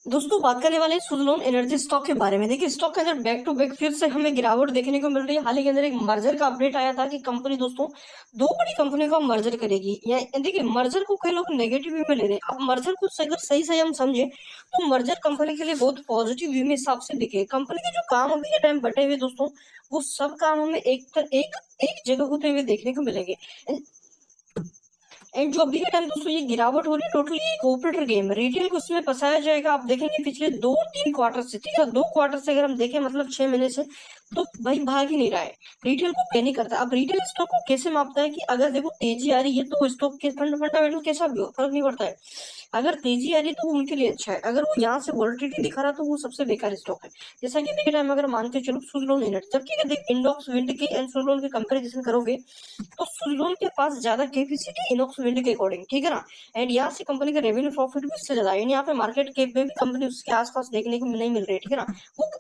दोस्तों बात करने वाले हैं सुज़लोन एनर्जी स्टॉक के बारे में। देखिए स्टॉक के अंदर बैक टू बैक फिर से हमें गिरावट देखने को मिल रही है। हाल ही के अंदर एक मर्जर का अपडेट आया था कि कंपनी दोस्तों दो बड़ी कंपनी का मर्जर करेगी। या देखिए मर्जर को कई लोग नेगेटिव वे में ले रहे हैं। अब मर्जर को अगर सही सही हम समझे तो मर्जर कंपनी के लिए बहुत पॉजिटिव वे में हिसाब से दिखे। कंपनी के जो काम अभी के टाइम बटे हुए दोस्तों वो सब काम हमें एक जगह होते हुए देखने को मिलेंगे। एंड जो अभी के टाइम दोस्तों ये गिरावट हो रही है टोटली एक ऑपरेटर गेम रिटेल को इसमें फंसाया जाएगा। आप देखेंगे पिछले 2-3 क्वार्टर से, ठीक है, 2 क्वार्टर से अगर हम देखें मतलब 6 महीने से, तो भाई भाग ही नहीं रहा है, रिटेल को पे नहीं करता। अब रिटेल स्टॉक को कैसे मापता है कि अगर देखो तेजी आ रही है तो स्टॉक के फंडामेंटल कैसा भी हो फर्क नहीं पड़ता है। अगर तेजी आ रही है तो वो उनके लिए अच्छा है, अगर वो यहाँ से वॉलिटिलिटी दिखा रहा तो वो सबसे बेकार स्टॉक है। जैसा कि अभी के टाइम अगर मान के चलो सुज़लोन एनर्जी, जबकि अगर देख इंडॉक्स विंड की एंड सुज़लोन की कंपेरिजन करोगे तो सुज़लोन के पास ज्यादा कैपेसिटी इनॉक्स विंड के अकॉर्डिंग, ठीक है ना। एंड यहाँ से कंपनी का रेवेन्यू प्रॉफिट भी इससे ज्यादा है, यानी यहाँ पे मार्केट कैप में भी कंपनी उसके आसपास देखने को नहीं मिल रही है, ठीक है ना।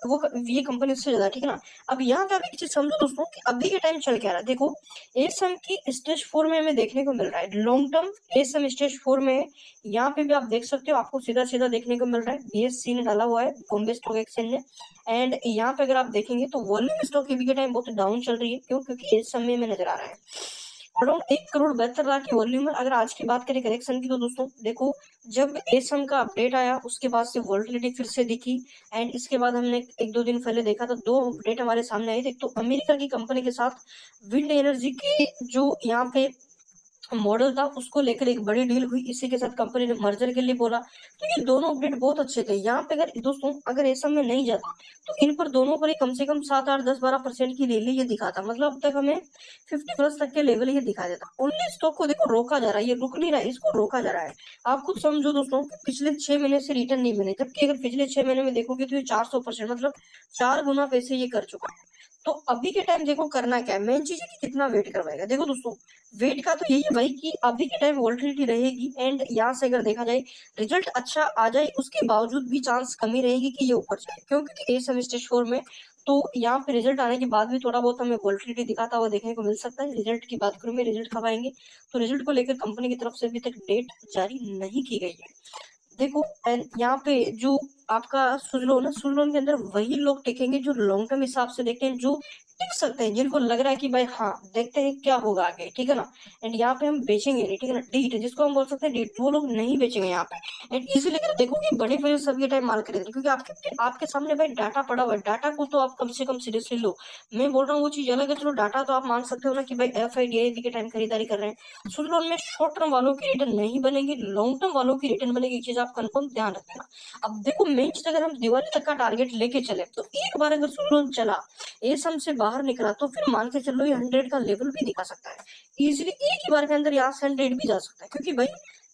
वो ये कंपनी उससे ज्यादा, ठीक है ना। अब यहाँ पे आप एक चीज समझो दोस्तों कि अभी के टाइम चल क्या रहा है। देखो एसएम की स्टेज 4 में हमें देखने को मिल रहा है, लॉन्ग टर्म एसएम स्टेज 4 में है। यहाँ पे भी आप देख सकते हो, आपको सीधा सीधा देखने को मिल रहा है, बीएससी ने डाला हुआ है, बॉम्बे स्टॉक एक्सचेंज ने। एंड यहाँ पे अगर आप देखेंगे तो वॉल्यूम स्टॉक अभी के टाइम बहुत डाउन चल रही है। क्यों? क्योंकि इस समय में नजर आ रहा है अराउंड 1,72,00,000 की वॉल्यूम है। अगर आज की बात करें करेक्शन की तो दोस्तों देखो जब एसएम का अपडेट आया उसके बाद से वॉल्टिलिटी फिर से दिखी। एंड इसके बाद हमने एक दो दिन पहले देखा था, दो अपडेट हमारे सामने आए थे। तो अमेरिका की कंपनी के साथ विंड एनर्जी के जो यहाँ पे मॉडल था उसको लेकर एक बड़ी डील हुई, इसी के साथ कंपनी ने मर्जर के लिए बोला। तो ये दोनों अपडेट बहुत अच्छे थे। यहाँ पे अगर दोस्तों अगर एसएम में नहीं जाता तो इन पर दोनों पर ही कम से कम 7, 8, 10, 12% की रैली ये दिखाता, मतलब अब तक हमें 50+ तक के लेवल ये दिखा देता। ओनली स्टॉक को देखो रोका जा रहा है, ये रुक नहीं रहा है, इसको रोका जा रहा है। आप खुद समझो दोस्तों कि पिछले 6 महीने से रिटर्न नहीं बने, जबकि अगर पिछले 6 महीने में देखोगे तो ये 400%, मतलब 4 गुना पैसे ये कर चुका है। तो अभी के टाइम देखो करना क्या है, मेन चीज है कि कितना वेट करवाएगा। देखो दोस्तों वेट का तो यही है भाई कि अभी के टाइम वॉलिटिलिटी रहेगी। एंड यहाँ से अगर देखा जाए रिजल्ट अच्छा आ जाए उसके बावजूद भी चांस कमी रहेगी कि ये ऊपर जाए। क्यों? क्योंकि ए सेमेस्टर 4 में तो यहाँ पे रिजल्ट आने के बाद भी थोड़ा बहुत हमें वॉलिटिलिटी दिखाता हुआ देखने को मिल सकता है। रिजल्ट की बात करूँ मैं, रिजल्ट कब आएंगे तो रिजल्ट को लेकर कंपनी की तरफ से अभी तक डेट जारी नहीं की गई है। देखो एंड यहाँ पे जो आपका सुजलोन है, सुजलोन के अंदर वही लोग टिकेंगे जो लॉन्ग टर्म हिसाब से देखते हैं, जो टिक सकते हैं, जिनको लग रहा है कि भाई हाँ देखते हैं क्या होगा आगे, ठीक है ना। एंड यहाँ पे हम बेचेंगे नहीं, ठीक है ना, डीट जिसको हम बोल सकते हैं डीट, वो लोग नहीं बेचेंगे यहाँ पे। एंड इसी लेकर देखो कि बड़े प्लेयर सब ये टाइम मार कर देते हैं, क्योंकि आपके आपके सामने भाई डाटा पड़ा हुआ है, डाटा को तो आप कम से कम सीरियसली लो। मैं बोल रहा हूँ वो चीज अलग है, चलो डाटा तो आप मान सकते हो ना कि भाई एफ के टाइम खरीदारी कर रहे हैं। सुन लो उनमें शॉर्ट टर्म वालों की रिटर्न नहीं बनेगी, लॉन्ग टर्म वालों की रिटर्न बनेगी, चीज आप कंफर्म ध्यान रखना। अब देखो मेन चीज अगर हम दिवाली तक का टारगेट लेके चले तो एक बार अगर सुन लो चला एसएम से बाहर निकला तो फिर मान के चलो ये 100 का लेवल भी दिखा सकता है इजिली, एक ही बार के अंदर यहाँ से 100 भी जा सकता है। क्योंकि भाई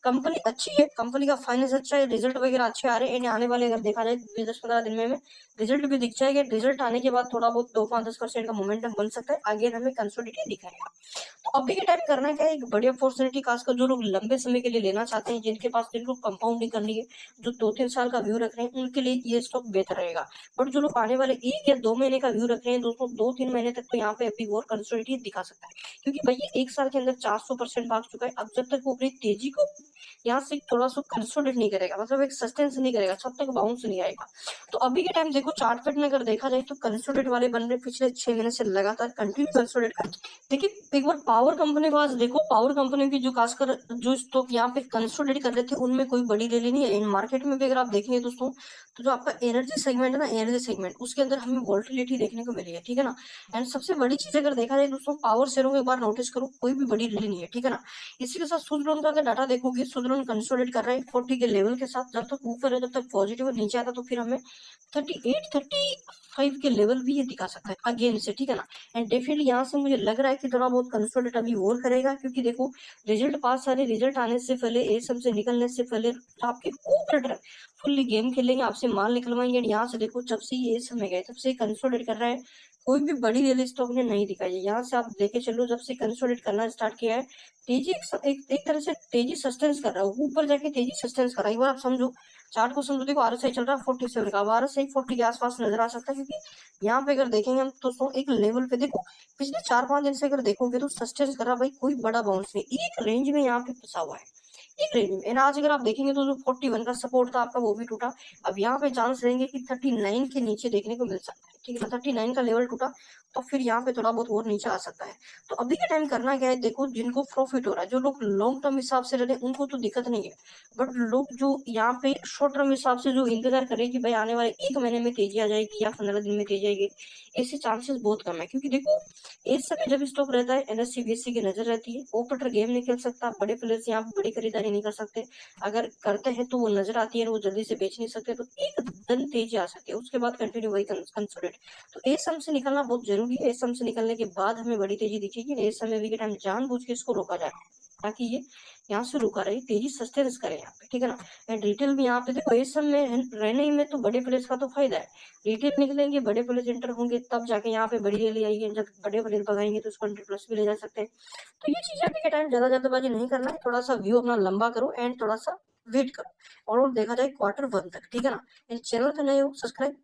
कंपनी अच्छी है, कंपनी का फाइनेंस अच्छा है, रिजल्ट वगैरह अच्छे आ रहे हैं। इन्हें आने वाले अगर देखा जाए 10-15 दिन में रिजल्ट भी दिख जाएगा। रिजल्ट आने के बाद थोड़ा बहुत 2-5-10% का मोमेंटम बन सकता है, आगे हमें कंसोलिडेट दिखाएगा। तो अभी के टाइम करना क्या है, एक बड़ी अपॉर्चुनिटी खासकर जो लोग लंबे समय के लिए लेना चाहते हैं, जिनके पास जिनको कंपाउंडिंग करनी है, जो 2-3 साल का व्यू रख रहे हैं, उनके लिए ये स्टॉक बेहतर रहेगा। बट जो लोग आने वाले 1 या 2 महीने का व्यू रख रहे हैं दोस्तों, 2-3 महीने तक तो यहाँ पे अभी और कंसोलिडेट दिखा सकता है। क्योंकि भाई ये 1 साल के अंदर 400% भाग चुका है। अब जब तक वो अपनी तेजी को यहाँ से थोड़ा सा कंसोलिडेट नहीं करेगा, मतलब एक सस्टेंस नहीं करेगा, तब तक बाउंस नहीं आएगा। तो अभी के टाइम देखो चार्ट पैट में अगर देखा जाए तो कंसोलिडेट वाले बन रहे पिछले 6 महीने से लगातार कंटिन्यू कंसोलिडेट कर। देखिए एक बार पावर कंपनी के पास देखो, पावर कंपनी की जो खासकर जो स्टॉक यहाँ पे कंसोलिडेट कर रहे थे उनमें कोई बड़ी रैली नहीं है। इन मार्केट में भी अगर आप देखेंगे दोस्तों तो जो आपका एनर्जी सेगमेंट है ना, एनर्जी सेगमेंट उसके अंदर हमें वॉल्टिलिटी देखने को मिली है, ठीक है ना। एंड सबसे बड़ी चीज अगर देखा जाए दोस्तों पावर शेयरों को एक बार नोटिस करो, कोई भी बड़ी रैली नहीं है, ठीक है ना। इसी के साथ सुदलोन का अगर डाटा देखोगे, सुदलोन कंसोलिडेट कर रहा है 40 के लेवल के साथ, जब तक ऊपर है जब तक पॉजिटिव है, नीचे आता तो फिर हमें 38-35 के लेवल भी ये दिखा सकता है अगेन से, ठीक है ना। एंड डेफिनेटली यहाँ से मुझे लग रहा है कि थोड़ा बहुत कंसोलिडेट अभी और करेगा, क्योंकि देखो रिजल्ट पास सारे रिजल्ट आने से पहले ए से निकलने से पहले आपके ऊपर फुल्ली गेम खेलेंगे, आपसे माल निकलवाएंगे। यहाँ से देखो जब से ये समय गए तब से कंसोलिडेट कर रहा है, कोई भी बड़ी रैली स्टॉक ने नहीं दिखाई है। यहाँ से आप लेके चलो जब से कंसोलिडेट करना स्टार्ट किया है, तेजी एक तरह से तेजी सस्टेंस कर रहा है, ऊपर जाके तेजी सस्टेंस कर रहा है। एक बार आप समझो चार्ट को समझो, देखो आरएसआई चल रहा है 47 का, अब आरएसआई 40 के आसपास नजर आ सकता है। क्योंकि यहाँ पे अगर देखेंगे हम तो एक लेवल पे देखो पिछले 4-5 दिन से अगर देखोगे तो सस्टेंस कर रहा है भाई, कोई बड़ा बाउंस नहीं, एक रेंज में यहाँ पे फंसा हुआ है। एक रेंज में। आज अगर आप देखेंगे तो जो 41 का सपोर्ट था आपका वो भी टूटा। अब यहाँ पे चांस रहेंगे कि 39 के नीचे देखने को मिल सकता है, ठीक है। 39 का लेवल टूटा तो फिर यहाँ पे थोड़ा बहुत और नीचे आ सकता है। तो अभी के टाइम करना क्या है, देखो जिनको प्रॉफिट हो रहा है, जो लोग लॉन्ग टर्म हिसाब से रहे उनको तो दिक्कत नहीं है, बट लोग जो यहाँ पे शॉर्ट टर्म हिसाब से जो इंतजार करे कि भाई आने वाले 1 महीने में तेजी आ जाएगी या 15 दिन में तेजी आएगी, ऐसे चांसेस बहुत कम है। क्योंकि देखो इस समय जब स्टॉक रहता है एनएससी बीएससी की नजर रहती है, ऑपरेटर गेम नहीं खेल सकता, बड़े प्लेयर्स यहाँ पे बड़ी खरीदारी नहीं कर सकते, अगर करते हैं तो वो नजर आती है, वो जल्दी से बेच नहीं सकते, तो एक दिन तेजी आ सकती है, उसके बाद कंटिन्यू वही कंसोलिडेट। तो इस सम से निकलना बहुत जरूरी है। इस सम से निकलने के बाद हमें बड़ी तेजी दिखेगी। इस समय भी के टाइम जानबूझ के इसको रोका जाए ताकि ये यहाँ से रुका रहे, तेजी सस्टेन करे यहाँ पे, ठीक है ना। एंड रिटेल भी यहाँ पे देखो इस समय रहने ही में तो बड़े प्लेयर्स का तो फायदा है। रिटेल निकलेंगे, बड़े प्लेयर्स एंटर होंगे, तब जाके यहाँ पे बड़ी रैली आई है, जब बड़े प्लेयर भगाएंगे तो उसको 100+ भी ले जा सकते हैं। तो ये चीजें अभी के टाइम ज्यादा जल्दबाजी नहीं करना है, थोड़ा सा व्यू अपना लंबा करो एंड थोड़ा सा वेट करो और देखा जाए Q1 तक, ठीक है ना। चैनल पे नए हो सब्सक्राइब